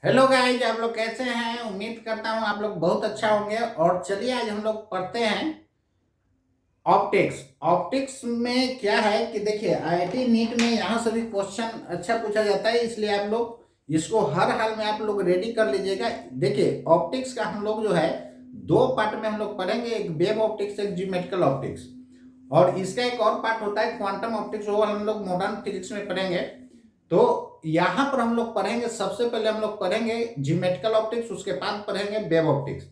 Hello guys, आप लोग कैसे हैं? उम्मीद करता हूँ आप लोग बहुत अच्छा होंगे। और चलिए आज हम लोग पढ़ते हैं ऑप्टिक्स। ऑप्टिक्स में क्या है कि देखिए आईआईटी नीट में यहाँ से भी क्वेश्चन अच्छा पूछा जाता है, इसलिए आप लोग इसको हर हाल में आप लोग रेडी कर लीजिएगा। देखिए ऑप्टिक्स का हम लोग जो है दो पार्ट में हम लोग पढ़ेंगे, एक वेव ऑप्टिक्स, एक ज्योमेट्रिकल ऑप्टिक्स। और इसका एक और पार्ट होता है क्वांटम ऑप्टिक्स, वो हम लोग मॉडर्न फिजिक्स में पढ़ेंगे। तो यहां पर हम लोग पढ़ेंगे, सबसे पहले हम लोग पढ़ेंगे ज्योमेट्रिकल ऑप्टिक्स, उसके बाद पढ़ेंगे वेव ऑप्टिक्स।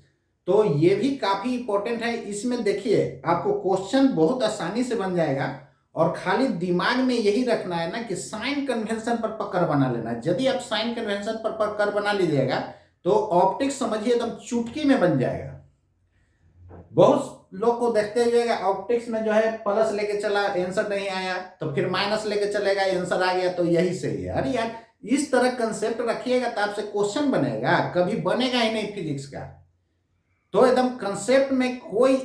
तो ये भी काफी इंपॉर्टेंट है। इसमें देखिए आपको क्वेश्चन बहुत आसानी से बन जाएगा, और खाली दिमाग में यही रखना है ना कि साइन कन्वेंशन पर पकड़ बना लेना है। यदि आप साइन कन्वेंशन पर पकड़ बना लीजिएगा तो ऑप्टिक्स समझिए एकदम चुटकी में बन जाएगा। बहुत लोग को देखते हुए ऑप्टिक्स में जो है प्लस लेके चला, आंसर नहीं आया, तो फिर माइनस लेके चलेगा, आंसर आ गया, तो यही सही है। अरे यार, इस तरह कंसेप्ट रखिएगा तो आपसे क्वेश्चन बनेगा, कभी बनेगा ही नहीं फिजिक्स का। तो एकदम कंसेप्ट में कोई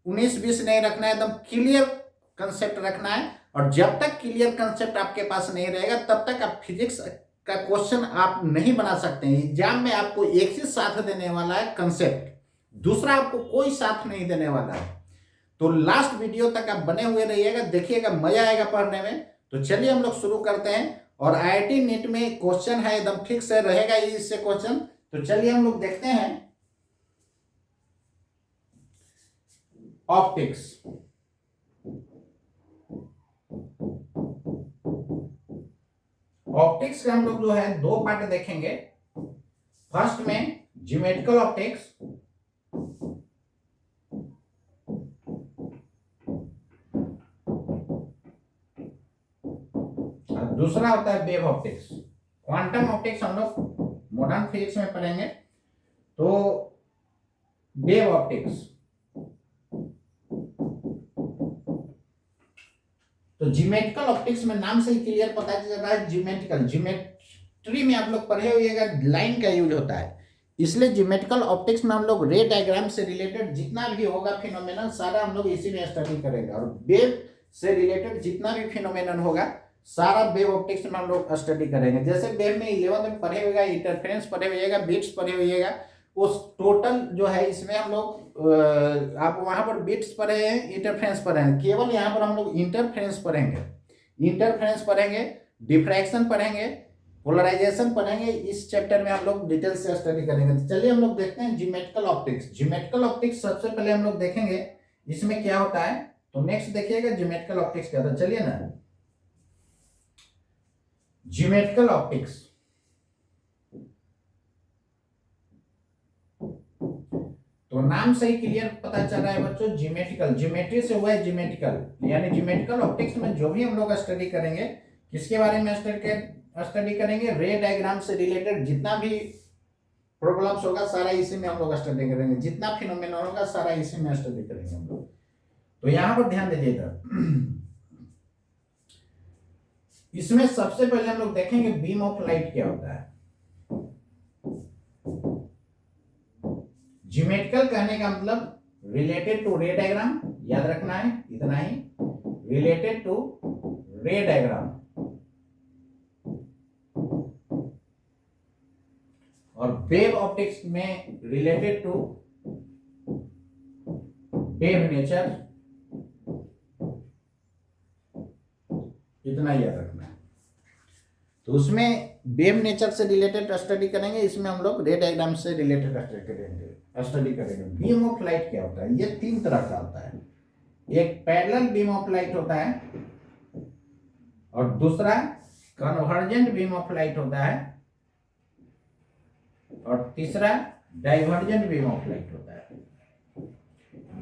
19-20 नहीं रखना है, एकदम क्लियर कंसेप्ट रखना है। और जब तक क्लियर कंसेप्ट आपके पास नहीं रहेगा तब तक आप फिजिक्स का क्वेश्चन आप नहीं बना सकते हैं। एग्जाम में आपको एक ही साथ देने वाला है कंसेप्ट, दूसरा आपको कोई साथ नहीं देने वाला है। तो लास्ट वीडियो तक आप बने हुए रहिएगा, देखिएगा, मजा आएगा पढ़ने में। तो चलिए हम लोग शुरू करते हैं। और आईआईटी नीट में क्वेश्चन है एकदम फिक्स है, रहेगा ही इससे क्वेश्चन। तो चलिए हम लोग देखते हैं ऑप्टिक्स। ऑप्टिक्स का हम लोग जो है दो पार्ट देखेंगे। फर्स्ट में ज्योमेट्रिकल ऑप्टिक्स, और दूसरा होता है वेव ऑप्टिक्स। क्वांटम ऑप्टिक्स हम लोग मॉडर्न फिजिक्स में पढ़ेंगे। तो वेव ऑप्टिक्स, तो ज्योमेट्रिकल ऑप्टिक्स में नाम से ही क्लियर पता चल रहा है, ज्योमेट्रिकल, ज्योमेट्री में आप लोग पढ़े होइएगा लाइन का यूज होता है, इसलिए ज्योमेट्रिकल ऑप्टिक्स में हम लोग रे डायग्राम से रिलेटेड जितना भी होगा फिनोमेनन सारा हम लोग इसी में स्टडी करेंगे। और वेव से रिलेटेड जितना भी फिनोमेनन होगा सारा वेव ऑप्टिक्स में हम लोग स्टडी करेंगे। जैसे वेव में 11 में पढ़े हुएगा, इंटरफेरेंस पढ़े हुएगा, बिट्स पढ़े हुएगा, उस टोटल जो है इसमें हम लोग आप वहां पर बिट्स पढ़े हैं, इंटरफेरेंस पढ़े हैं, केवल यहाँ पर हम लोग इंटरफेरेंस पढ़ेंगे। इंटरफेरेंस पढ़ेंगे, डिफ्रैक्शन पढ़ेंगे, पोलराइजेशन पढ़ेंगे। इस चैप्टर में हम लोग डिटेल से स्टडी करेंगे। तो चलिए हम लोग देखते हैं ज्योमेट्रिकल ऑप्टिक्स। ज्योमेट्रिकल ऑप्टिक्स सबसे पहले हम लोग देखेंगे इसमें क्या होता है। तो नेक्स्ट देखिएगा ज्योमेट्रिकल ऑप्टिक्स क्या होता है। चलिए ना, ज्योमेट्रिकल ऑप्टिक्स, तो नाम से ही क्लियर पता चल रहा है बच्चों, ज्योमेट्रिकल, ज्योमेट्री से हुआ है ज्योमेट्रिकल। यानी ज्योमेट्रिकल ऑप्टिक्स में जो भी हम लोग स्टडी करेंगे, किसके बारे में स्टडी करेंगे? रे डायग्राम से रिलेटेड जितना भी प्रॉब्लम्स होगा सारा इसी में हम लोग स्टडी करेंगे, जितना फिनोमेना होगा सारा इसी में स्टडी करेंगे हम लोग। तो यहां पर ध्यान दीजिएगा, इसमें सबसे पहले हम लोग देखेंगे बीम ऑफ लाइट क्या होता है। ज्योमेट्रिकल कहने का मतलब रिलेटेड टू रे डायग्राम, याद रखना है इतना ही, रिलेटेड टू रे डायग्राम। और वेव ऑप्टिक्स में रिलेटेड टू वेव नेचर, इतना याद रखना है। तो उसमें वेव नेचर से रिलेटेड स्टडी करेंगे, इसमें हम लोग रे डायग्राम से रिलेटेड स्टडी करेंगे। बीम ऑफ लाइट क्या होता है? ये तीन तरह का होता है। एक पैरेलल बीम ऑफ लाइट होता है, और दूसरा कन्वर्जेंट बीम ऑफ लाइट होता है, और तीसरा डाइवर्जेंट बीम ऑफ लाइट होता है।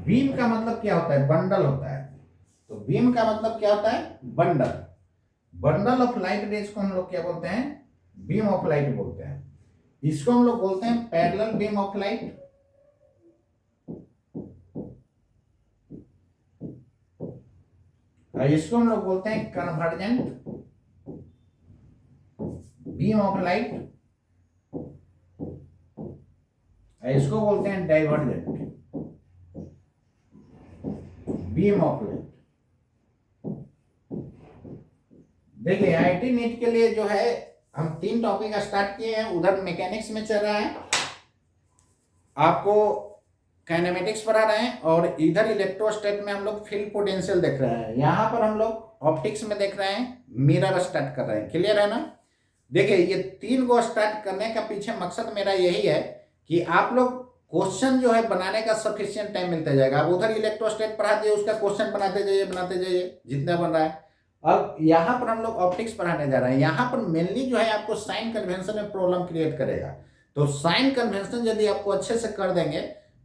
बीम का मतलब क्या होता है? बंडल होता है। तो बीम का मतलब क्या होता है? Bundle. Bundle of light rays को हम लोग क्या बोलते हैं? बीम ऑफ लाइट बोलते हैं। इसको हम लोग बोलते हैं पैरेलल बीम ऑफ लाइट, और इसको हम लोग बोलते हैं कन्वर्जेंट बीम ऑफ लाइट, और इसको बोलते हैं डाइवर्जेंट बीम ऑफ लाइट। देखिए आईआईटी नीट के लिए जो है हम 3 टॉपिक स्टार्ट किए हैं। उधर मैकेनिक्स में चल रहा है, आपको काइनेमेटिक्स पढ़ा रहे हैं, और इधर इलेक्ट्रोस्टैट में हम लोग फील्ड पोटेंशियल देख रहे हैं। यहाँ पर हम लोग ऑप्टिक्स में देख रहे हैं, मिरर स्टार्ट कर रहे हैं। क्लियर है ना? देखिए, ये 3 को स्टार्ट करने का पीछे मकसद मेरा यही है कि आप लोग क्वेश्चन जो है बनाने का सफिशिएंट टाइम मिलता जाएगा। अब उधर इलेक्ट्रोस्टैट पढ़ा दिए, उसका क्वेश्चन बनाते जाइए जितना बन रहा है। अब यहाँ पर हम लोग ऑप्टिक्स पढ़ाने जा रहे हैं। यहाँ पर मेनली जो है आपको साइन कन्वेंशन में प्रॉब्लम क्रिएट करेगा। तो साइन कन्वेंशन यदि आपको अच्छे से कर देंगे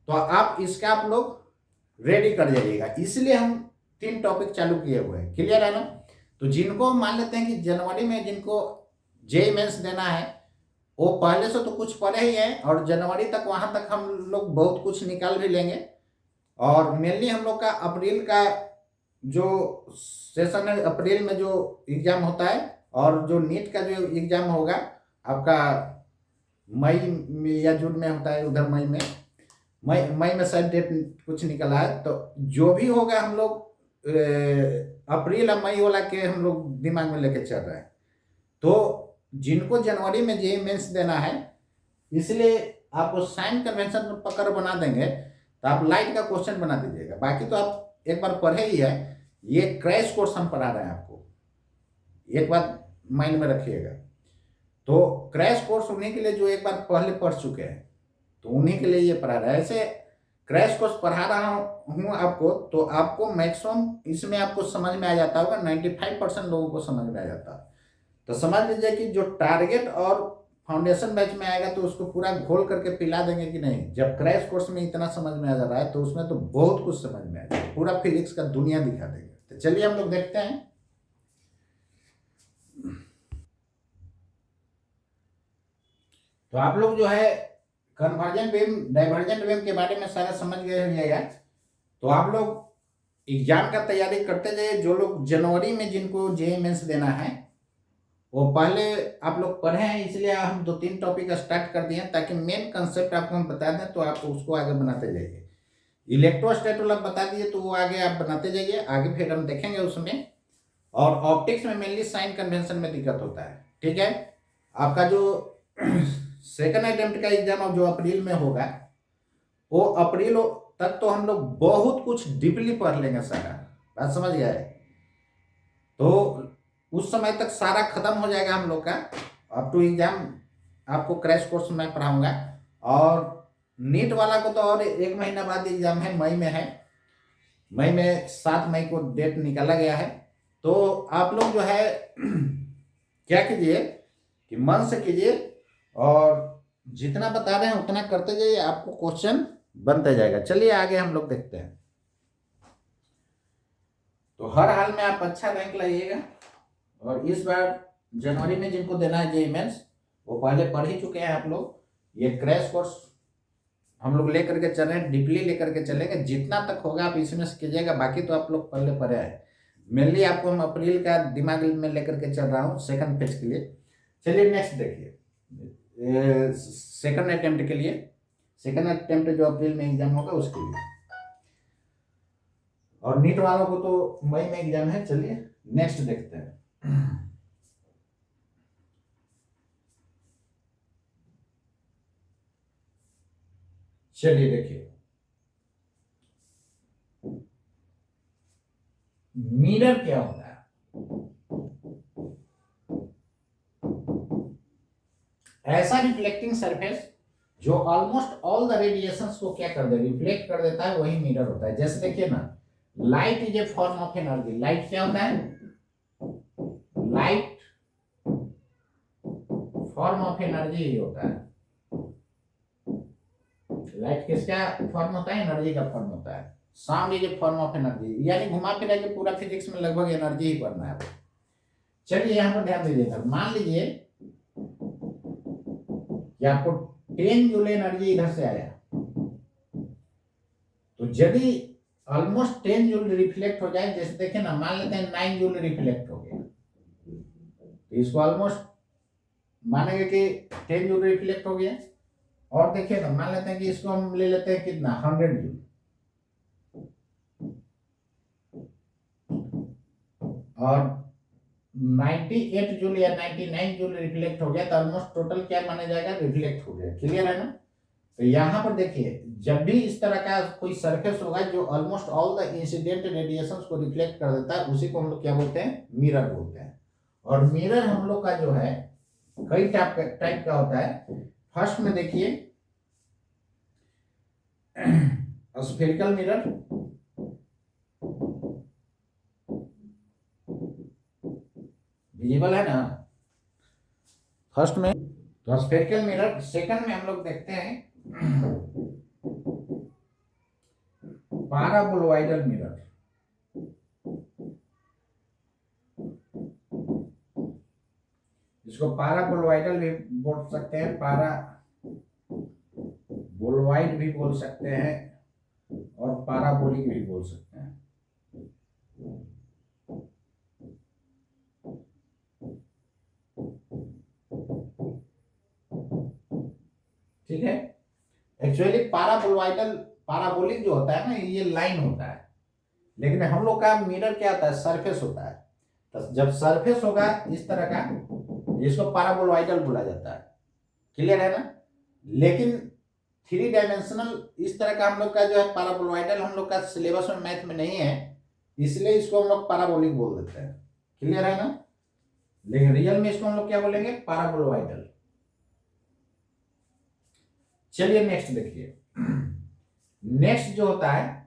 तो आप इसका आप लोग रेडी कर जाइएगा। इसलिए हम 3 टॉपिक चालू किए हुए हैं। क्लियर है ना? तो जिनको मान लेते हैं कि जनवरी में जिनको जेईई मेंस देना है, वो पहले से तो कुछ पढ़े ही हैं, और जनवरी तक वहां तक हम लोग बहुत कुछ निकाल भी लेंगे। और मेनली हम लोग का अप्रैल का जो सेशन है, अप्रैल में जो एग्जाम होता है, और जो नीट का जो एग्जाम होगा आपका मई या जून में होता है, उधर मई में शायद डेट कुछ निकला है। तो जो भी होगा हम लोग अप्रैल या मई वाला के हम लोग दिमाग में लेके चल रहे हैं। तो जिनको जनवरी में जेईई मेंस देना है, इसलिए आपको साइन कन्वेंशन पकड़ बना देंगे तो आप लाइट का क्वेश्चन बना दीजिएगा। बाकी तो आप एक बार पढ़े ही है, ये क्रैश कोर्स हम पढ़ा रहे हैं आपको, एक बात माइंड में रखिएगा। तो क्रैश कोर्स उन्हीं के लिए जो एक बार पहले पढ़ चुके हैं, तो उन्हीं के लिए ये पढ़ा रहा है। ऐसे क्रैश कोर्स पढ़ा रहा हूँ आपको, तो आपको मैक्सिमम इसमें आपको समझ में आ जाता होगा, 95% लोगों को समझ में आ जाता है। तो समझ लीजिए कि जो टारगेट और फाउंडेशन बैच में आएगा तो उसको पूरा घोल करके पिला देंगे कि नहीं। जब क्रैश कोर्स में इतना समझ में आ जा रहा है तो उसमें तो बहुत कुछ समझ में आ जाएगा, पूरा फिजिक्स का दुनिया दिखा देंगे। तो चलिए हम लोग देखते हैं। तो आप लोग जो है कन्वर्जेंट बीम, डाइवर्जेंट बीम के बारे में सारा समझ गए होइएगा। तो आप लोग एग्जाम का तैयारी करते जाइए। जो लोग जनवरी में जिनको जेईई मेंस देना है, वो पहले आप लोग पढ़े हैं, इसलिए हम 2-3 टॉपिक स्टार्ट कर दिए ताकि मेन कंसेप्ट आपको हम बता दें, तो आप उसको आगे बनाते जाइए। इलेक्ट्रोस्टैट वाला बता दिए तो वो आगे आप बनाते जाइए, आगे फिर हम देखेंगे उसमें। और ऑप्टिक्स में मेनली साइन कन्वेंशन में दिक्कत होता है। ठीक है? आपका जो सेकंड अटेम्प्ट का एग्जाम जो अप्रैल में होगा, वो अप्रैल तक तो हम लोग बहुत कुछ डीपली पढ़ लेंगे, सारा बात समझ गए। तो उस समय तक सारा खत्म हो जाएगा हम लोग का। अप टू एग्जाम आपको क्रैश कोर्स में पढ़ाऊंगा। और नीट वाला को तो और 1 महीना बाद एग्जाम है, मई में है। मई में 7 मई को डेट निकाला गया है। तो आप लोग जो है क्या कीजिए कि मन से कीजिए, और जितना बता रहे हैं उतना करते जाइए, आपको क्वेश्चन बनते जाएगा। चलिए आगे हम लोग देखते हैं। तो हर हाल में आप अच्छा रैंक लाइएगा। और इस बार जनवरी में जिनको देना है जेईई मेंस, वो पहले पढ़ ही चुके हैं आप लोग। ये क्रैश कोर्स हम लोग लेकर के चल रहे हैं, डीपली लेकर के चलेंगे। जितना तक होगा आप इसमें से कीजिएगा, बाकी तो आप लोग पहले पढ़े हैं। मेनली आपको हम अप्रैल का दिमाग में लेकर के चल रहा हूँ सेकंड पेज के लिए। चलिए नेक्स्ट देखिए, सेकंड अटेम्प्ट के लिए, सेकंड अटेम्प्ट जो अप्रैल में एग्जाम होगा उसके लिए। और नीट वालों को तो मई में एग्जाम है। चलिए नेक्स्ट देखते हैं। चलिए देखिए, मिरर क्या होता है? ऐसा रिफ्लेक्टिंग सरफेस जो ऑलमोस्ट ऑल द रेडिएशंस को क्या कर दे, रिफ्लेक्ट कर देता है, वही मिरर होता है। जैसे देखिए ना, light is a form of energy. Light क्या होता है? लाइट फॉर्म ऑफ एनर्जी ही होता है। लाइट किसका फॉर्म होता है? एनर्जी का फॉर्म होता है। Sound is a form of energy. यानी घुमा फिरा के पूरा फिजिक्स में लगभग एनर्जी ही पढ़ना है। चलिए यहाँ पर ध्यान दीजिएगा। मान लीजिए कि आपको 10 जूल एनर्जी इधर से आया, तो यदि ऑलमोस्ट 10 जूल रिफ्लेक्ट हो जाए, जैसे देखें ना, मान लेते हैं 9 जूल रिफ्लेक्ट हो गया, तो इसको ऑलमोस्ट मानेंगे कि 10 जूल रिफ्लेक्ट हो गया। और देखिए ना, मान लेते हैं कि इसको हम ले लेते हैं कितना, 100 जूल। और 98 जूल या 99 जूल रिफ्लेक्ट हो गया तो ऑलमोस्ट टोटल क्या माना जाएगा, रिफ्लेक्ट हो गया। क्लियर है ना। तो यहाँ पर देखिए, जब भी इस तरह का कोई सरफेस होगा जो almost all the incident radiations को रिफ्लेक्ट कर देता है, उसी को हम लोग क्या बोलते हैं, मिरर बोलते हैं। और मिरर हम लोग का जो है कई टाइप का होता है। फर्स्ट में देखिए स्फेरिकल मिरर, विजिबल है ना फर्स्ट में, तो स्फेरिकल मिरर। सेकंड में हम लोग देखते हैं पाराबोलॉइडल मिरर। इसको पाराबोलॉइडल भी बोल सकते हैं, पाराबोलॉइड भी बोल सकते हैं और पाराबोलिक भी बोल सकते हैं। ठीक है। एक्चुअली पाराबोलिक जो होता है ना, ये लाइन होता है, लेकिन हम लोग का मिरर क्या होता है, सरफेस होता है। तो जब सरफेस होगा इस तरह का, इसको पाराबोलॉइडल बोला जाता है। क्लियर है ना। लेकिन 3 डायमेंशनल इस तरह का हम लोग का जो है पाराबोलॉइडल हम लोग का सिलेबस में मैथ में नहीं है, इसलिए इसको हम लोग पाराबोलिक बोल देते हैं। क्लियर है ना। लेकिन रियल में इसको हम लोग क्या बोलेंगे, पाराबोलॉइडल। चलिए नेक्स्ट देखिए। नेक्स्ट जो होता है,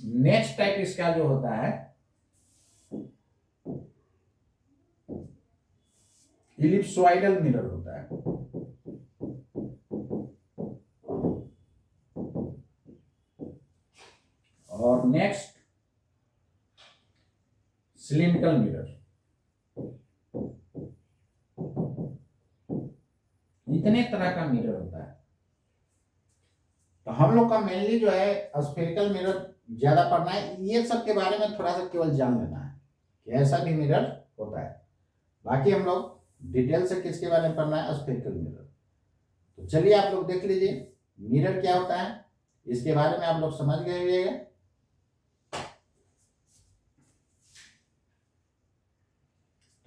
नेक्स्ट टाइप इसका जो होता है इलिप्सोइडल मिरर होता है। और नेक्स्ट सिलिंड्रिकल मिरर। इतने तरह का मिरर होता है। तो हम लोग का मेनली जो है स्फेरिकल मिरर ज्यादा पढ़ना है। ये सब के बारे में थोड़ा सा केवल जान लेना है कि ऐसा भी मिरर होता है। बाकी हम लोग डिटेल से किसके बारे में पढ़ना है, स्फेरिकल मिरर। तो चलिए आप लोग देख लीजिए मिरर क्या होता है, इसके बारे में आप लोग समझ गए होंगे।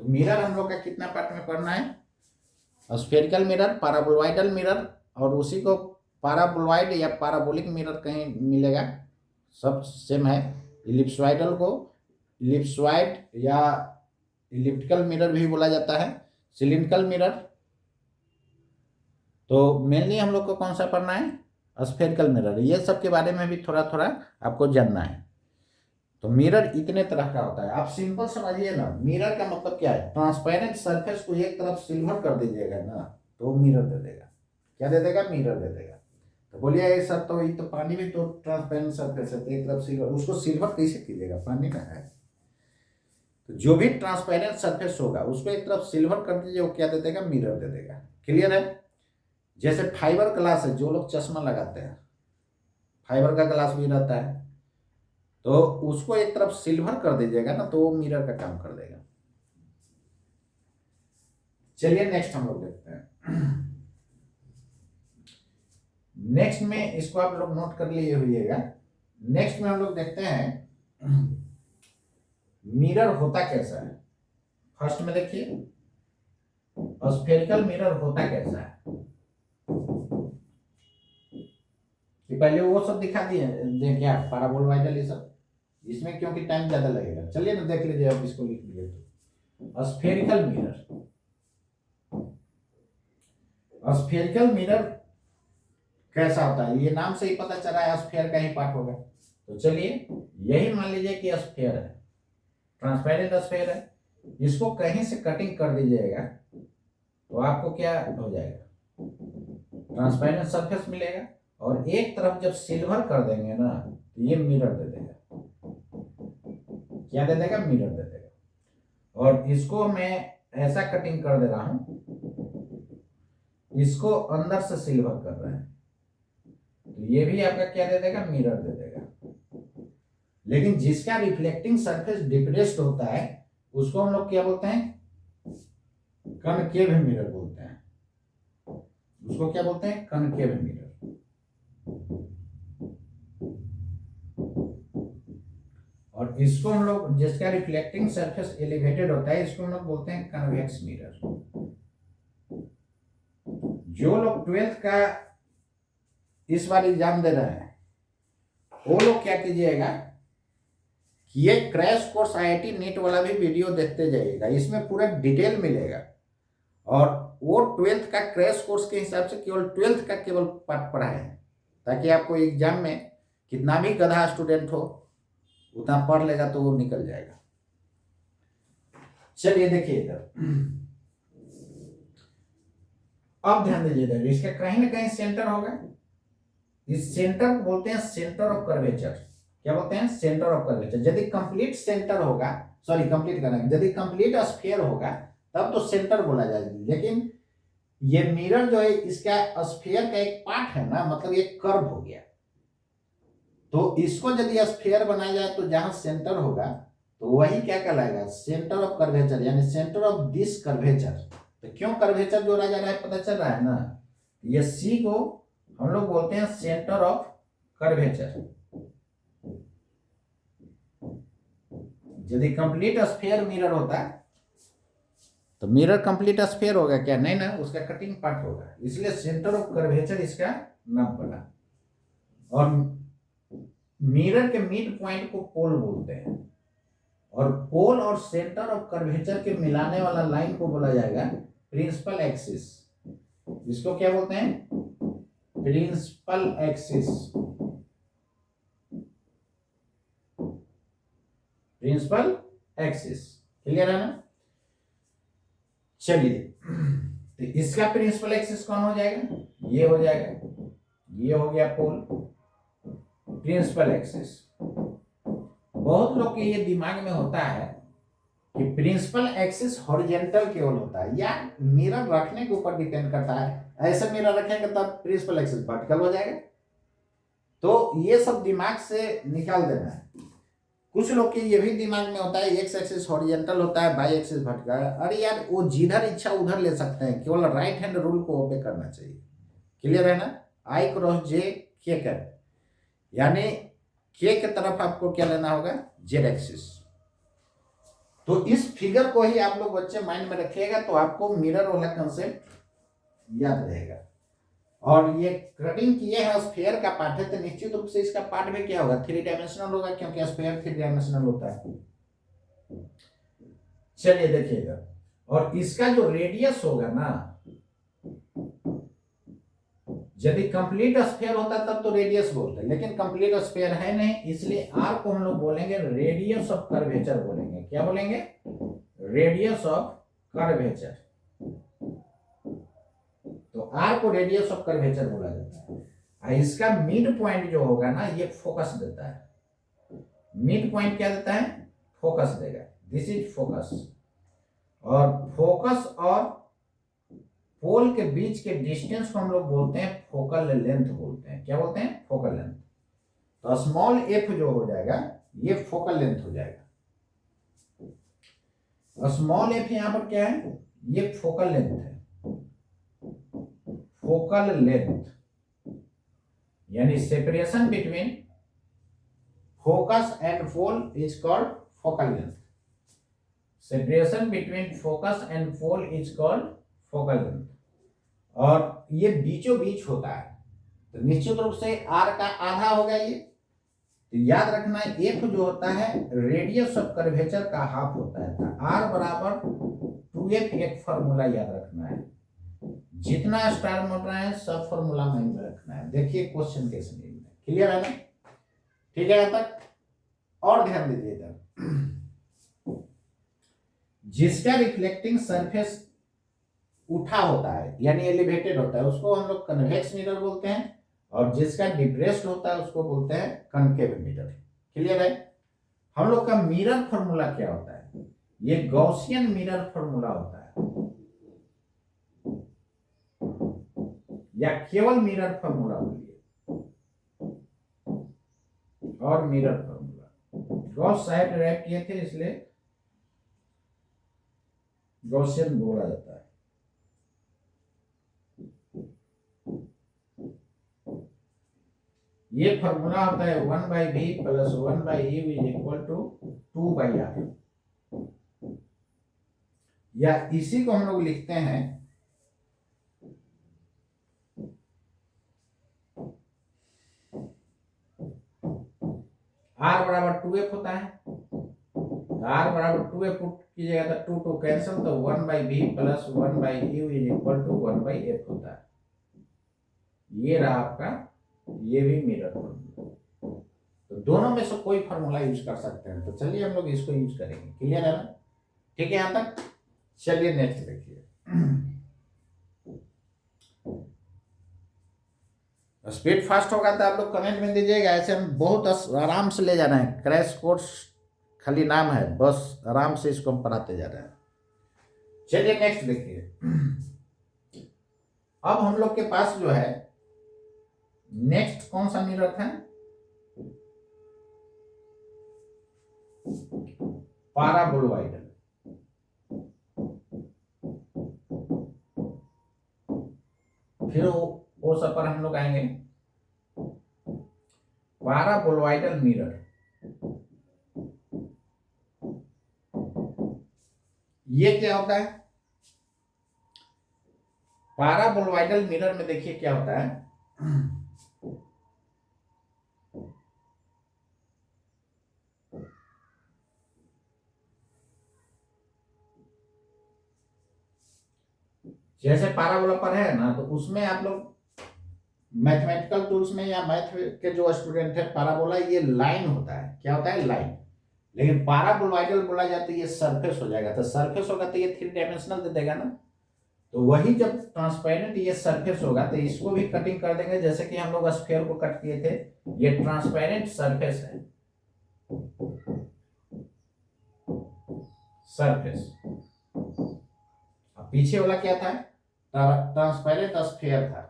तो मिरर हम लोग का कितना पार्ट में पढ़ना है, स्फेरिकल मिरर, पाराबोलॉइडल मिरर, और उसी को पाराबोलॉइड या पाराबोलिक मिरर कहीं मिलेगा, सब सेम है। इलिप्सोइडल को इलिप्सोइड या इलिप्टिकल मिरर भी बोला जाता है, सिलिंड्रिकल मिरर। तो मेनली हम लोग को कौन सा पढ़ना है, स्फेरिकल मिरर। ये सब के बारे में भी थोड़ा थोड़ा आपको जानना है। तो मिरर इतने तरह का होता है, आप सिंपल समझिए ना। मिरर का मतलब क्या है, ट्रांसपेरेंट सरफेस को एक तरफ सिल्वर कर दीजिएगा ना तो मिरर दे देगा। क्या दे देगा, मिरर दे देगा। तो बोलिए ये सर, तो ये तो पानी भी तो ट्रांसपेरेंट सरफेस है, तो एक तरफ सिल्वर, उसको सिल्वर कैसे कीजिएगा, पानी में है। तो जो भी ट्रांसपेरेंट सरफेस होगा उसको एक तरफ सिल्वर कर दीजिए, वो क्या दे देगा, मिरर दे देगा। क्लियर है। जैसे फाइबर ग्लास है, जो लोग चश्मा लगाते हैं, फाइबर का ग्लास भी रहता है, तो उसको एक तरफ सिल्वर कर दीजिएगा ना तो वो मिरर का काम कर देगा। चलिए नेक्स्ट हम लोग देखते हैं। नेक्स्ट में इसको आप लोग नोट कर लिए होइएगा। नेक्स्ट में हम लोग देखते हैं मिरर होता कैसा है। फर्स्ट में देखिए स्फेरिकल मिरर होता कैसा है, कि पहले वो सब दिखा दिए दें क्या, पाराबोलॉइडल ये सब, इसमें क्योंकि टाइम ज्यादा लगेगा। चलिए ना देख लीजिए, अब इसको लिख लीजिए। तो स्फेरिकल मिरर, स्फेरिकल मिरर कैसा होता है, ये नाम से ही पता चला है स्फेयर का ही पार्ट होगा। तो चलिए यही मान लीजिए कि स्फेयर है, ट्रांसपेरेंट स्फेयर है, इसको कहीं से कटिंग कर दीजिएगा तो आपको क्या हो जाएगा, ट्रांसपेरेंट सरफेस मिलेगा। और एक तरफ जब सिल्वर कर देंगे ना तो ये मिरर दे देगा। क्या दे देगा, मिरर दे देगा। और इसको मैं ऐसा कटिंग कर दे रहा हूं, इसको अंदर से सिल्वर कर रहे हैं, तो ये भी आपका क्या दे देगा, मिरर दे देगा। लेकिन जिसका रिफ्लेक्टिंग सरफेस डिप्रेस्ड होता है उसको हम लोग क्या बोलते हैं, कनकेव मिरर बोलते हैं। उसको क्या बोलते हैं, कनकेव मिरर। और इसको हम लोग, जिसका रिफ्लेक्टिंग सरफेस एलिवेटेड होता है, इसको हम लोग बोलते हैं कन्वेक्स मिरर। जो लोग 12th का इस बार एग्जाम दे रहे हैं वो लोग क्या कीजिएगा, ये क्रैश कोर्स आईआईटी नीट वाला भी वीडियो देखते जाइएगा, इसमें पूरा डिटेल मिलेगा। और वो 12th का क्रैश कोर्स के हिसाब से केवल 12th का केवल पार्ट पढ़ाए हैं, ताकि आपको एग्जाम में कितना भी गधा स्टूडेंट हो उतना पढ़ लेगा तो वो निकल जाएगा। चलिए देखिए इधर, अब ध्यान दीजिए इधर, इसका कहीं ना कहीं सेंटर होगा। इस सेंटर को बोलते हैं सेंटर ऑफ कर्वेचर। क्या बोलते हैं? Centre of curvature. यदि कंप्लीट सेंटर होगा, सॉरी कंप्लीट करना, यदि कंप्लीट स्फीयर होगा तब तो सेंटर बोला जाएगा, लेकिन ये मिरर जो है इसका स्फीयर का एक पार्ट है ना, मतलब ये कर्व हो गया। तो इसको यदि स्फीयर बनाया जाए तो जहां सेंटर होगा तो वही क्या कहलाएगा? सेंटर ऑफ कर्वेचर, यानी सेंटर ऑफ दिस कर्वेचर। तो क्यों कर्वेचर जोड़ा जा रहा है पता चल रहा है ना। ये सी को हम लोग बोलते हैं सेंटर ऑफ कर्वेचर। यदि कंप्लीट स्फीयर मिरर होता है तो मिरर कंप्लीट स्फीयर होगा क्या? नहीं ना, उसका कटिंग पार्ट होगा, इसलिए सेंटर ऑफ कर्वेचर इसका नाम पड़ा। और मिरर के मिड पॉइंट को पोल बोलते हैं, और पोल और सेंटर ऑफ कर्वेचर के मिलाने वाला लाइन को बोला जाएगा प्रिंसिपल एक्सिस। इसको क्या बोलते हैं? Principal axis. Principal axis, clear है ना। चलिए, तो इसका प्रिंसिपल एक्सिस कौन हो जाएगा? ये हो जाएगा, ये हो गया पोल, प्रिंसिपल एक्सिस। बहुत लोग के ये दिमाग में होता है कि प्रिंसिपल एक्सिस हॉरिजॉन्टल केवल होता है, या मिरर रखने के ऊपर डिपेंड करता है। ऐसे मिरर रखेंगे तब प्रिंसिपल एक्सिस वर्टिकल हो जाएगा। तो ये सब दिमाग से निकाल देना है। कुछ लोग के ये भी दिमाग में होता है एक्स एक्सिस हॉरिजॉन्टल होता है, बाई एक्सिस वर्टिकल। अरे यार, वो जिधर इच्छा उधर ले सकते हैं, केवल राइट हैंड रूल को ओबे करना चाहिए। क्लियर है ना। आई क्रॉस जे के कर, यानी के के तरफ आपको क्या लेना होगा? Z axis. तो इस फिगर को ही आप लोग बच्चे माइंड में रखिएगा तो आपको मिरर वाला कंसेप्ट याद रहेगा। और ये कटिंग किए हैं स्फीयर का पार्ट है, तो निश्चित रूप से इसका पार्ट में क्या होगा? 3 डायमेंशनल होगा, क्योंकि स्फीयर 3 डायमेंशनल होता है। चलिए देखिएगा, और इसका जो रेडियस होगा ना, यदि कंप्लीट स्फीयर होता तब तो रेडियस बोलते हैं, लेकिन कंप्लीट स्फीयर है नहीं, इसलिए आर को हम लोग बोलेंगे रेडियस ऑफ कर्वेचर बोलेंगे। क्या बोलेंगे? Radius of curvature. तो आर को रेडियस ऑफ कर्वेचर बोला जाता है। इसका मिड पॉइंट जो होगा ना, ये फोकस देता है। मिड पॉइंट क्या देता है? फोकस देगा। This is focus. और फोकस और पोल के बीच के डिस्टेंस को हम लोग बोलते हैं फोकल लेंथ बोलते हैं। क्या बोलते हैं? Focal length. तो स्मॉल एफ जो हो जाएगा ये फोकल लेंथ हो जाएगा। स्मॉल एफ यहां पर क्या है? ये फोकल लेंथ है। फोकल लेंथ यानी separation between focus and pole is called focal length. Separation between focus and pole is called focal length. और ये बीचों बीच होता है, तो निश्चित रूप से आर का आधा होगा ये। तो याद रखना, एफ जो होता है रेडियस ऑफ कर्वेचर का हाफ होता है। तो आर बराबर 2f एक फॉर्मूला याद रखना है। जितना स्टार मोड़ रहा है सब फॉर्मूला माइंड में रखना है। देखिए क्वेश्चन कैसे नहीं है। क्लियर है ना? ठीक है, यहाँ तक। और ध्यान दीजिए इधर, जिसका रिफ्लेक्टिंग सरफेस उठा होता है यानी एलिवेटेड होता है उसको हम लोग कन्वेक्स मिरर बोलते हैं, और जिसका डिप्रेस्ड होता है उसको बोलते हैं कनकेव मिरर। क्लियर है? हम लोग का मिरर फॉर्मूला क्या होता है? ये गॉसियन मिरर फॉर्मूला होता है, या केवल मिरर फॉर्मूला बोलिए। और मिरर फॉर्मूला गॉस साहब डिराइव किए थे, इसलिए गॉसियन बोला जाता है। ये फॉर्मूला होता है 1/v plus 1/u is equal to 2/r, या इसी को हम लोग लिखते हैं r बराबर 2f होता है, r बराबर 2f पुट कीजिएगा तो 2 कैंसिल, तो 1/v plus 1/u is equal to 1/f होता है। ये रहा आपका, ये भी मिरर फॉर्मूला। तो दोनों में से कोई फॉर्मूला यूज कर सकते हैं, तो चलिए हम लोग इसको यूज करेंगे। क्लियर है ना? ठीक है यहां तक? चलिए नेक्स्ट देखिए। स्पीड फास्ट होगा तो आप लोग कमेंट में दीजिएगा, ऐसे हम बहुत आराम से ले जा रहे हैं। क्रैश कोर्स खाली नाम है, बस आराम से इसको हम पढ़ाते जा रहे हैं। चलिए नेक्स्ट देखिए। अब हम लोग के पास जो है नेक्स्ट कौन सा मिरर था? पाराबोलॉइडल। फिर वो सब पर हम लोग आएंगे। पाराबोलॉइडल मिरर, ये क्या होता है? पाराबोलॉइडल मिरर में देखिए क्या होता है। जैसे पाराबोला पर है ना, तो उसमें आप लोग मैथमेटिकल टूल्स में या मैथ के जो स्टूडेंट है, पाराबोला ये लाइन होता है। क्या होता है? लाइन। लेकिन पाराबोलॉइडल बोला जाता है ये सरफेस हो जाएगा। तो सरफेस होगा तो ये 3 डायमेंशनल दे देगा ना। तो वही जब ट्रांसपेरेंट ये सरफेस होगा तो इसको भी कटिंग कर देंगे, जैसे कि हम लोग स्फीयर को कट किए थे। ये ट्रांसपेरेंट सरफेस है, सरफेस। पीछे वाला क्या था? ट्रांसपेरेंट स्फीयर था।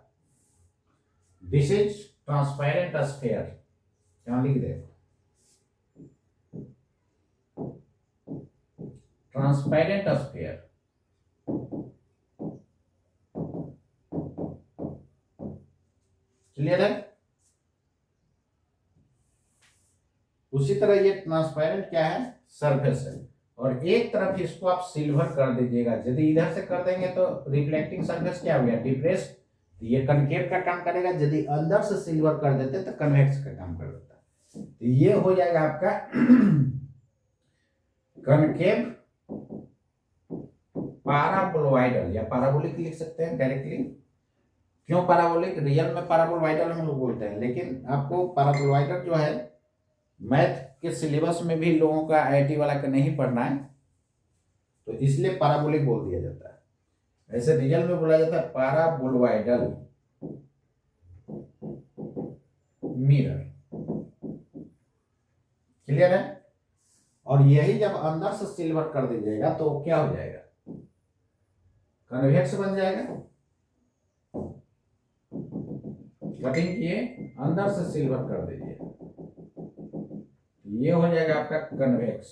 This is transparent sphere. यहां लिख दे, ट्रांसपेरेंट स्फीयर। क्लियर है? उसी तरह ये ट्रांसपेरेंट क्या है? सरफेस है। और एक तरफ इसको आप सिल्वर कर दीजिएगा। यदि इधर से कर देंगे तो रिफ्लेक्टिंग सरफेस क्या हो गया? डिप्रेस्ड। तो ये कनकेव का काम करेगा। यदि अंदर से सिल्वर कर देते तो कन्वेक्स का काम कर देता। तो ये हो जाएगा आपका कनकेव पाराबोलॉइडल, या पाराबोलिक लिख सकते हैं डायरेक्टली। क्यों पाराबोलिक? रियल में पाराबोलॉइडल हम लोग बोलते हैं, लेकिन आपको पाराबोलॉइडल जो है मैथ के सिलेबस में भी लोगों का आईआईटी वाला का नहीं पढ़ना है, तो इसलिए पाराबोलिक बोल दिया जाता है। ऐसे रियल में बोला जाता है पाराबोलॉइडल मिरर। क्लियर है? और यही जब अंदर से सिल्वर कर दीजिएगा तो क्या हो जाएगा? कन्वेक्स बन जाएगा। कटिंग किए, अंदर से सिल्वर कर दीजिए, ये हो जाएगा आपका कन्वेक्स।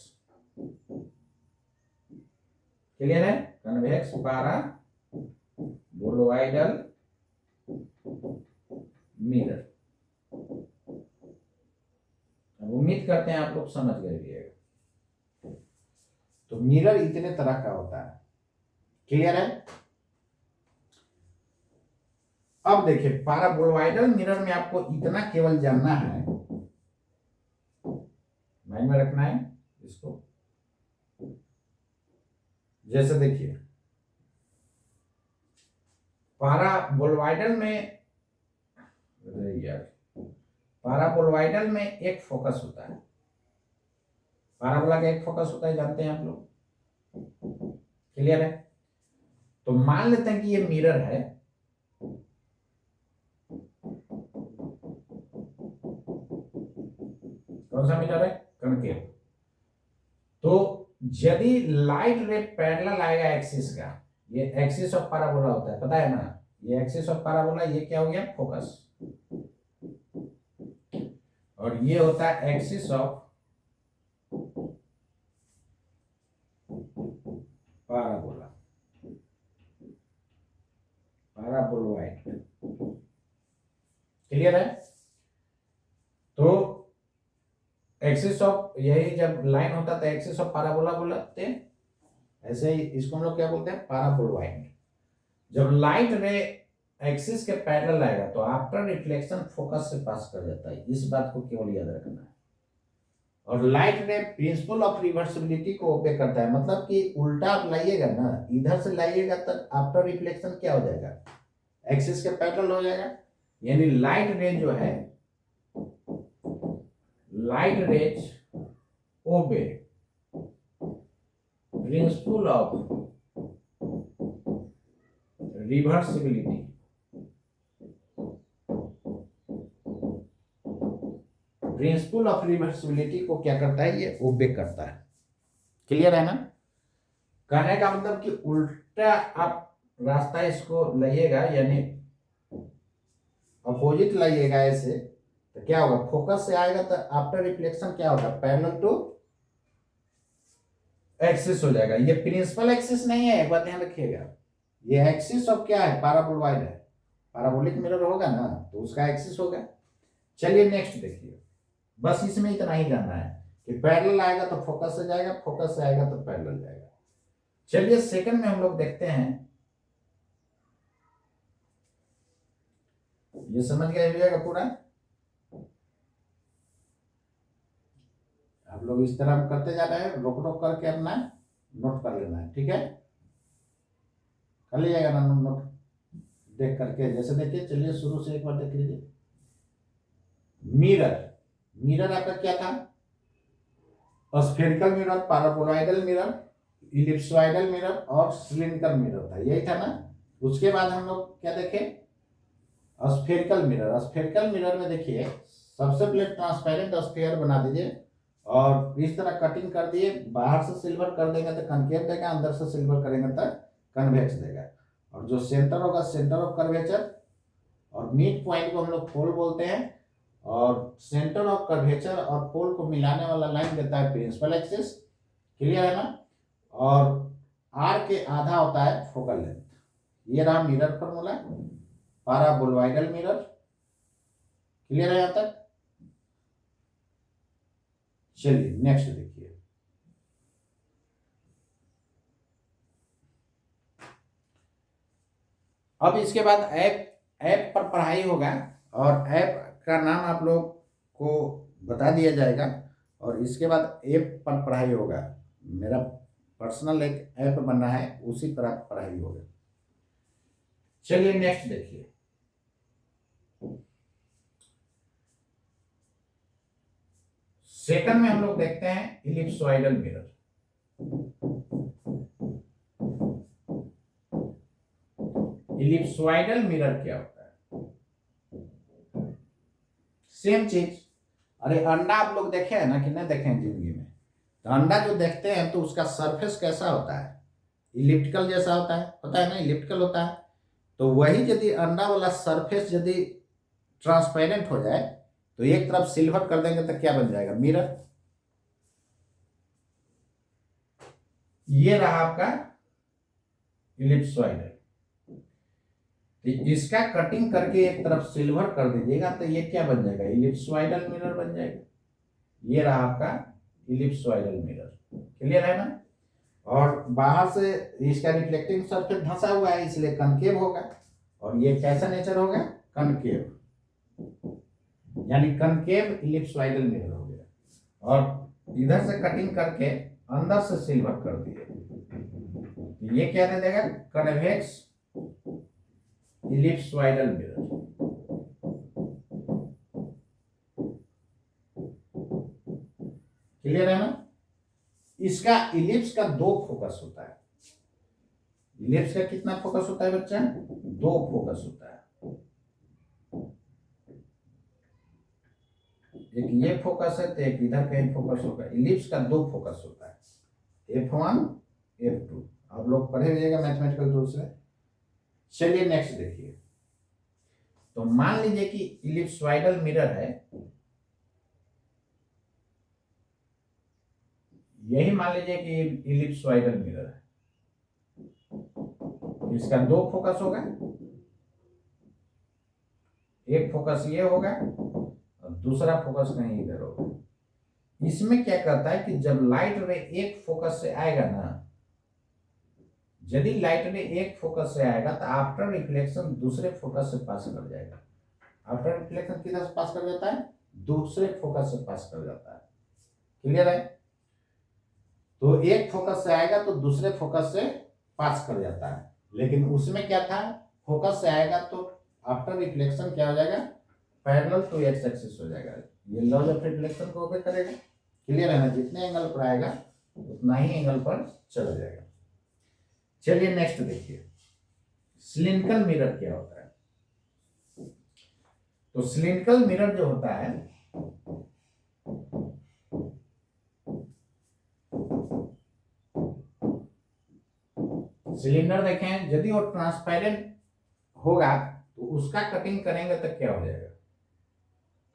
क्लियर है? Convex paraboloidal mirror. उम्मीद करते हैं आप लोग समझ गए। तो मिरर इतने तरह का होता है। क्लियर है? अब देखिए, पाराबोलॉइडल मिरर में आपको इतना केवल जानना है, माइंड में रखना है इसको। जैसे देखिए, पाराबोलॉइडल में, पाराबोलॉइडल में एक फोकस होता है। पाराबोला का एक फोकस होता है, जानते हैं आप लोग। क्लियर है? तो मान लेते हैं कि ये मिरर है। कौन सा मिरर है? कनकेव। तो यदि लाइट रे पैरेलल आएगा एक्सिस का, ये एक्सिस ऑफ पाराबोला होता है, पता है ना? ये एक्सिस ऑफ पाराबोला, ये क्या हो गया? फोकस। और ये होता है axis of parabola, paraboloid. Clear है? एक्सिस ऑफ, यही जब लाइन होता था एक्सिस ऑफ पैराबोला बोलते हैं, ऐसे ही इसको हम लोग क्या बोलते हैं, पैराबोलॉइड। जब लाइट रे एक्सिस के पैरेलल आएगा तो आफ्टर रिफ्लेक्शन फोकस से पास कर जाता है, इस बात को केवल याद रखना है। और लाइट रे प्रिंसिपल ऑफ रिवर्सिबिलिटी को ओबे करता है, मतलब कि उल्टा आप लाइएगा ना, इधर से लाइएगा तो आफ्टर रिफ्लेक्शन क्या हो जाएगा, एक्सिस के पैरेलल हो जाएगा। यानी लाइट रे जो है, light rays obey principle of reversibility, principle of reversibility को क्या करता है, ये ओबे करता है। क्लियर है ना? कहने का मतलब कि उल्टा आप रास्ता इसको लाइएगा, यानी अपोजिट लाइएगा ऐसे, तो क्या होगा, फोकस से आएगा तो आफ्टर रिफ्लेक्शन क्या होगा, पैरेलल टू एक्सिस हो जाएगा। ये प्रिंसिपल एक्सिस नहीं है, एक बात ध्यान रखिएगा, ये एक्सिस ऑफ क्या है, पैराबोलॉइड है। पैराबोलिक मिरर होगा ना तो उसका एक्सिस होगा। चलिए नेक्स्ट देखिए, बस इसमें इतना ही जानना है कि पैरेलल आएगा तो फोकस से जाएगा, फोकस से आएगा तो पैरेलल जाएगा। चलिए सेकंड में हम लोग देखते हैं, ये समझ गए पूरा? आप लोग इस तरह करते जा रहे हैं, रोक रोक करके अपना नोट कर लेना है, ठीक है? कर लीजिएगा ना नोट देख करके, जैसे देखिए, चलिए शुरू से एक बार देख लीजिए। मिरर, मिरर आपका क्या था, spherical mirror, paraboloidal mirror, ellipsoidal mirror और सिलिंड्रिकल मिरर था, यही था ना। उसके बाद हम लोग क्या देखे, स्फेरिकल मिरर। स्फेरिकल मिरर में देखिए, सबसे पहले ट्रांसपेरेंट स्फीयर बना दीजिए और इस तरह कटिंग कर दिए, बाहर से सिल्वर कर देंगे तो कनकेव देगा, अंदर से सिल्वर करेंगे तो कन्वेक्स देगा। और जो सेंटर होगा, सेंटर ऑफ कर्वेचर, और मिड पॉइंट को हम लोग पोल बोलते हैं, और सेंटर ऑफ कर्वेचर और पोल को मिलाने वाला लाइन देता है प्रिंसिपल एक्सिस। क्लियर है ना? और आर के आधा होता है फोकल लेंथ। ये रहा mirror formula, paraboloidal mirror. Clear है यहां तक? चलिए नेक्स्ट देखिए, अब इसके बाद ऐप, ऐप पर पढ़ाई होगा और ऐप का नाम आप लोग को बता दिया जाएगा, और इसके बाद ऐप पर पढ़ाई होगा। मेरा पर्सनल एक ऐप बनना है, उसी पर आप पढ़ाई होगा। चलिए नेक्स्ट देखिए, सेकंड में हम लोग देखते हैं इलिप्सॉइडल मिरर। इलिप्सॉइडल मिरर क्या होता है? सेम चीज। अरे अंडा आप लोग देखे हैं ना कि नहीं देखे हैं जिंदगी में? तो अंडा जो देखते हैं तो उसका सरफेस कैसा होता है, इलिप्टिकल जैसा होता है ना, इलिप्टिकल होता है। तो वही यदि अंडा वाला सरफेस यदि ट्रांसपेरेंट हो जाए तो एक तरफ सिल्वर कर देंगे तो क्या बन जाएगा, मिरर। ये रहा आपका इलिप्सॉइडल। तो इसका कटिंग करके एक तरफ सिल्वर कर दीजिएगा तो ये क्या बन जाएगा, इलिप्सॉइडल मिरर बन जाएगा। ये रहा आपका इलिप्सॉइडल मिरर। क्लियर है ना? और बाहर से इसका रिफ्लेक्टिंग सरफेस धंसा हुआ है, इसलिए कनकेव होगा। और ये कैसा नेचर होगा, कनकेव, यानी कनकेव इलिप्सॉइडल मिरर हो गया। और इधर से कटिंग करके अंदर से सिल्वर कर दिए, ये क्या दे देगा, कन्वेक्स इलिप्सॉइडल मिरर। क्लियर है ना? इसका इलिप्स का 2 फोकस होता है। इलिप्स का कितना फोकस होता है बच्चा, 2 फोकस होता है। एक ये फोकस है तो एक इधर कहीं फोकस होगा। इलिप्स का 2 फोकस होता है, F1 F2। आप लोग पढ़े रहिएगा मैथमेटिकल रूल से। चलिए नेक्स्ट देखिए, तो मान लीजिए कि इलिप्सॉइडल मिरर है, यही मान लीजिए कि इलिप्सॉइडल मिरर है। इसका 2 फोकस होगा, एक फोकस ये होगा और दूसरा फोकस कहीं इधर होगा। इसमें क्या करता है कि जब लाइट रे एक फोकस से आएगा ना, यदि लाइट रे एक फोकस से आएगा तो आफ्टर रिफ्लेक्शन दूसरे फोकस से पास कर जाएगा। आफ्टर रिफ्लेक्शन किधर से पास कर जाता है? दूसरे फोकस से पास कर जाता है। क्लियर है? तो एक फोकस से आएगा तो दूसरे फोकस से पास कर जाता है, लेकिन उसमें क्या था, फोकस से आएगा तो आफ्टर रिफ्लेक्शन क्या हो जाएगा? पैरेलल टू एक्स एक्सिस हो जाएगा। ये लॉज ऑफ रिफ्लेक्शन को ओबे करेगा। क्लियर है ना? जितने एंगल पर आएगा उतना ही एंगल पर चला जाएगा। चलिए नेक्स्ट देखिए, सिलिंड्रिकल मिरर क्या होता है। तो सिलिंड्रिकल मिरर जो होता है, सिलेंडर देखें, यदि वो ट्रांसपेरेंट होगा तो उसका कटिंग करेंगे तो क्या हो जाएगा?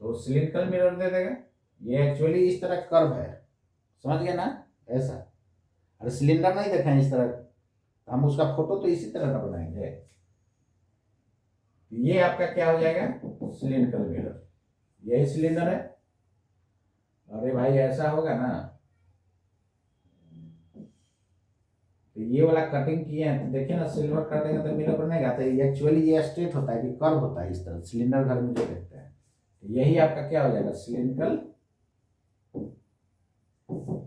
तो सिलिंड्रिकल मिरर दे देगा। ये एक्चुअली इस तरह कर्व है, समझ गए ना? ऐसा। अरे सिलेंडर नहीं देखा है इस तरह, हम उसका फोटो तो इसी तरह का बनाएंगे। ये आपका क्या हो जाएगा? Cylindrical mirror. यही सिलेंडर है। अरे भाई ऐसा होगा ना, तो ये वाला कटिंग किए हैं तो देखिए ना, सिल्वर कर देंगे तो मिरर बनेगा। तो एक्चुअली ये स्ट्रेट होता है कि कर्व होता है इस तरह, सिलेंडर घर में जो देखते हैं। तो यही आपका क्या हो जाएगा? Cylindrical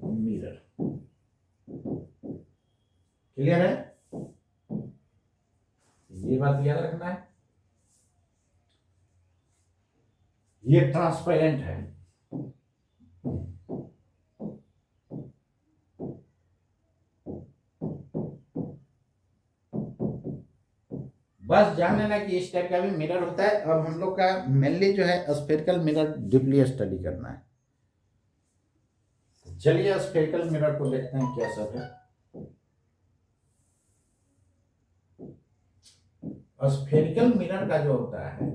mirror. क्लियर है? ये बात याद रखना है। ये ट्रांसपेरेंट है। बस जान लेना कि इस टाइप का भी मिरर होता है। अब हम लोग का मेनली जो है स्फेरिकल मिरर डीपली स्टडी करना है। चलिए स्फेरिकल मिरर को देखते हैं क्या सब है। स्फेरिकल मिरर का जो होता है,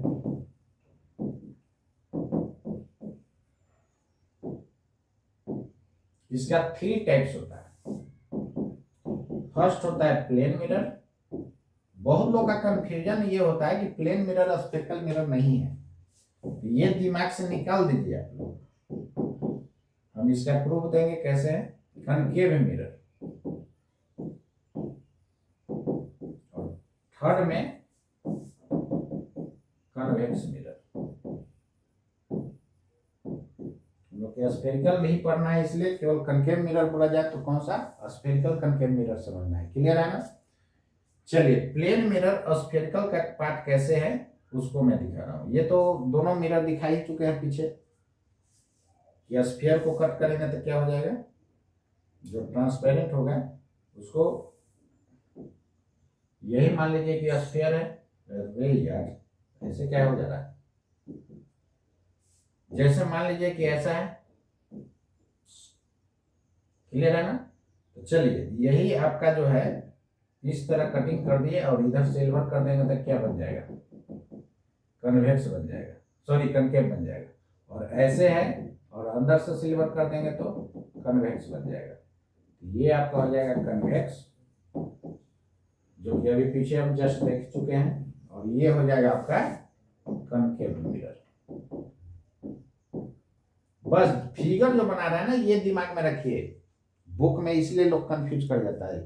इसका 3 टाइप्स होता है। फर्स्ट होता है प्लेन मिरर। बहुत लोग का कंफ्यूजन ये होता है कि प्लेन मिरर स्फेरिकल मिरर नहीं है, ये दिमाग से निकाल दीजिए आप लोग। हम इसका प्रूफ देंगे कैसे है। कनकेव मिरर, और थर्ड में कन्वेक्स मिरर। हम लोग के स्फेरिकल नहीं पढ़ना है, इसलिए केवल कनकेव मिरर बोला जाए तो कौन सा? स्फेरिकल कनकेव मिरर समझना है। क्लियर है ना? चलिए, प्लेन मिरर स्फेरिकल का पार्ट कैसे है उसको मैं दिखा रहा हूं। ये तो दोनों मिरर दिखा ही चुके हैं पीछे। ये स्फीयर को कट करेंगे तो क्या हो जाएगा? जो ट्रांसपेरेंट होगा उसको, यही मान लीजिए कि स्फीयर है। अरे यार ऐसे क्या हो जा रहा है? जैसे मान लीजिए कि ऐसा है। क्लियर है ना? तो चलिए, यही आपका जो है इस तरह कटिंग कर दिए और इधर सिल्वर कर देंगे तो क्या बन जाएगा? कन्वेक्स बन जाएगा, सॉरी कनकेव बन जाएगा। और ऐसे है और अंदर से सिल्वर कर देंगे तो कन्वेक्स बन जाएगा। ये आपका हो जाएगा कन्वेक्स, जो कि अभी पीछे हम जस्ट देख चुके हैं। और ये हो जाएगा आपका कनकेव मिरर। बस फिगर जो बना रहा है ना, ये दिमाग में रखिए। बुक में इसलिए लोग कंफ्यूज कर जाता है।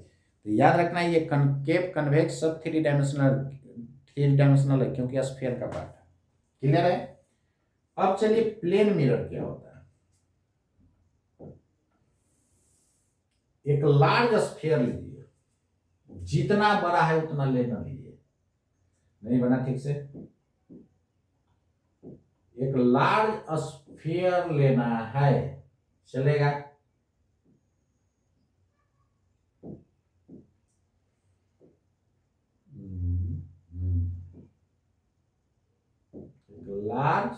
तो याद रखना, ये कनकेव कन्वेक्स सब 3 डायमेंशनल है, क्योंकि स्फीयर का पार्ट है। क्लियर है? अब चलिए प्लेन मिरर क्या होता है। एक लार्ज स्फीयर लीजिए, जितना बड़ा है उतना लेना लीजिए। नहीं बना ठीक से? एक लार्ज स्फीयर लेना है, चलेगा? लार्ज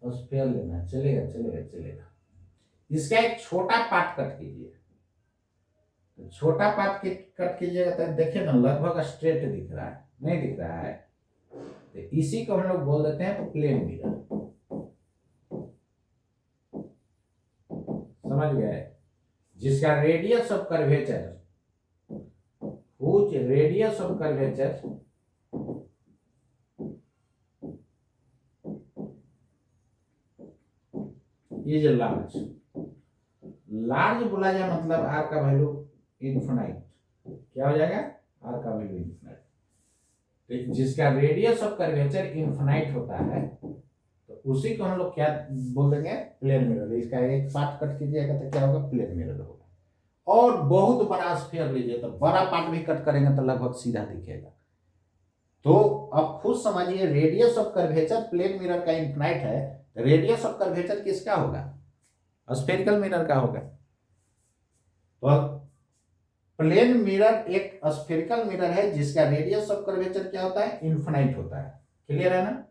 स्फीयर लेना, चलेगा चलेगा चलेगा। इसका एक छोटा पार्ट कट कीजिए। तो छोटा पार्ट कट कीजिएगा तो देखिए ना, लगभग स्ट्रेट दिख रहा है, नहीं दिख रहा है? तो इसी को हम लोग बोल देते हैं प्लेन मिरर। समझ गए? जिसका radius of curvature, whose radius of curvature is large. Large बोला जाए मतलब आर का वैल्यू इन्फिनाइट, क्या हो जाएगा, आर का वैल्यू इन्फिनाइट। तो जिसका रेडियस ऑफ कर्वेचर इन्फिनाइट होता है तो उसी को हम लोग क्या बोल देंगे, प्लेन मिरर। इसका एक पार्ट कट कीजिएगा तो क्या होगा, प्लेन मिरर होगा। और बहुत बड़ा स्फीयर लीजिए तो बड़ा पार्ट भी कट करेंगे तो लगभग सीधा दिखेगा। तो अब खुद समझिए, radius of curvature plane mirror का इन्फिनाइट है, रेडियस ऑफ कर्वेचर किसका होगा, स्फेरिकल मिरर का होगा। तो प्लेन मिरर एक स्फेरिकल मिरर है जिसका रेडियस ऑफ कर्वेचर क्या होता है, इन्फिनाइट होता है। क्लियर है ना।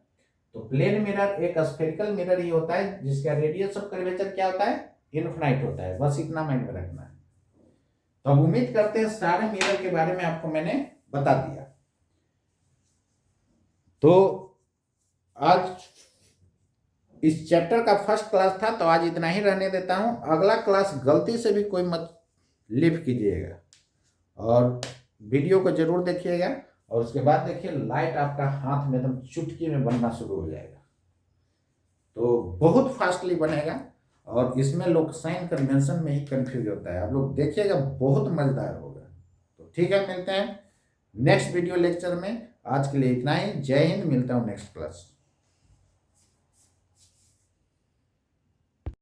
तो प्लेन मिरर एक स्फेरिकल मिरर ही होता है जिसका रेडियस ऑफ कर्वेचर क्या होता है, इन्फिनाइट होता है। बस इतना माइंड में रखना है। तो अब उम्मीद करते हैं सारे मिरर के बारे में आपको मैंने बता दिया। तो आज इस चैप्टर का फर्स्ट क्लास था तो आज इतना ही रहने देता हूं। अगला क्लास गलती से भी कोई मत लिव कीजिएगा और वीडियो को जरूर देखिएगा। और उसके बाद देखिए लाइट आपका हाथ में एकदम चुटकी में बनना शुरू हो जाएगा। तो बहुत फास्टली बनेगा और इसमें लोग साइन कन्वेंशन में ही कंफ्यूज होता है। आप लोग देखिएगा, बहुत मजेदार होगा। तो ठीक है, मिलते हैं नेक्स्ट वीडियो लेक्चर में। आज के लिए इतना ही। जय हिंद, मिलता हूँ नेक्स्ट क्लास।